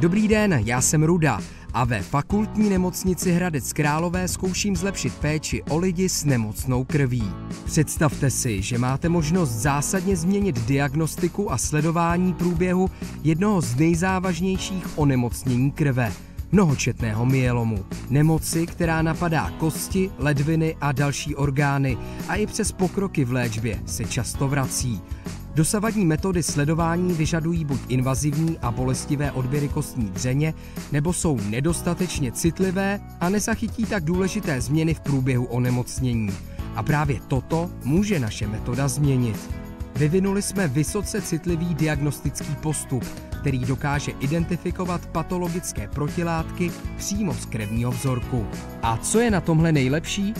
Dobrý den, já jsem Ruda a ve Fakultní nemocnici Hradec Králové zkouším zlepšit péči o lidi s nemocnou krví. Představte si, že máte možnost zásadně změnit diagnostiku a sledování průběhu jednoho z nejzávažnějších onemocnění krve, mnohočetného myelomu. Nemoci, která napadá kosti, ledviny a další orgány a i přes pokroky v léčbě se často vrací. Dosavadní metody sledování vyžadují buď invazivní a bolestivé odběry kostní dřeně, nebo jsou nedostatečně citlivé a nezachytí tak důležité změny v průběhu onemocnění. A právě toto může naše metoda změnit. Vyvinuli jsme vysoce citlivý diagnostický postup, který dokáže identifikovat patologické protilátky přímo z krevního vzorku. A co je na tomhle nejlepší?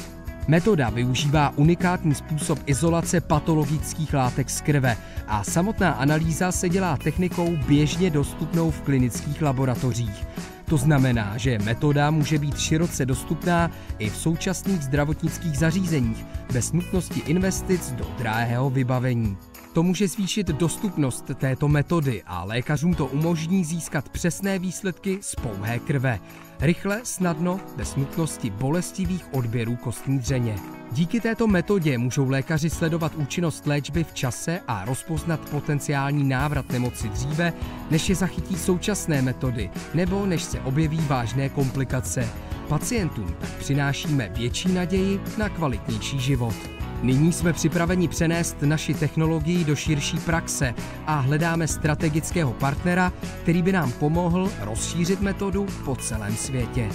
Metoda využívá unikátní způsob izolace patologických látek z krve a samotná analýza se dělá technikou běžně dostupnou v klinických laboratořích. To znamená, že metoda může být široce dostupná i v současných zdravotnických zařízeních bez nutnosti investic do drahého vybavení. To může zvýšit dostupnost této metody a lékařům to umožní získat přesné výsledky z pouhé krve. Rychle, snadno, bez nutnosti bolestivých odběrů kostní dřeně. Díky této metodě můžou lékaři sledovat účinnost léčby v čase a rozpoznat potenciální návrat nemoci dříve, než je zachytí současné metody nebo než se objeví vážné komplikace. Pacientům tak přinášíme větší naději na kvalitnější život. Nyní jsme připraveni přenést naši technologii do širší praxe a hledáme strategického partnera, který by nám pomohl rozšířit metodu po celém světě.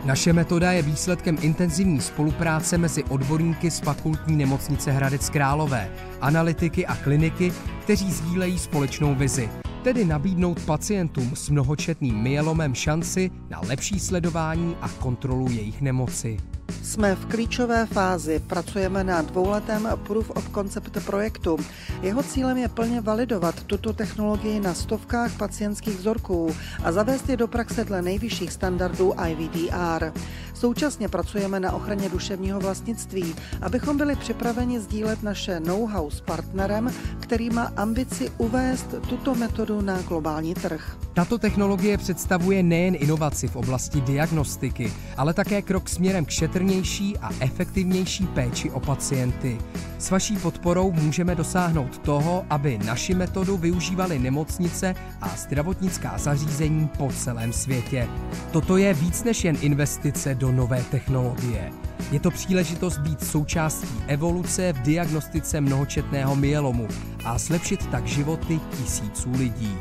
Naše metoda je výsledkem intenzivní spolupráce mezi odborníky z Fakultní nemocnice Hradec Králové, analytiky a kliniky, kteří sdílejí společnou vizi, tedy nabídnout pacientům s mnohočetným myelomem šanci na lepší sledování a kontrolu jejich nemoci. Jsme v klíčové fázi, pracujeme na dvouletém proof of concept projektu. Jeho cílem je plně validovat tuto technologii na stovkách pacientských vzorků a zavést je do praxe dle nejvyšších standardů IVDR. Současně pracujeme na ochraně duševního vlastnictví, abychom byli připraveni sdílet naše know-how s partnerem, který má ambici uvést tuto metodu na globální trh. Tato technologie představuje nejen inovaci v oblasti diagnostiky, ale také krok směrem k šetrnější a efektivnější péči o pacienty. S vaší podporou můžeme dosáhnout toho, aby naši metodu využívaly nemocnice a zdravotnická zařízení po celém světě. Toto je víc než jen investice do nové technologie. Je to příležitost být součástí evoluce v diagnostice mnohočetného myelomu a zlepšit tak životy tisíců lidí.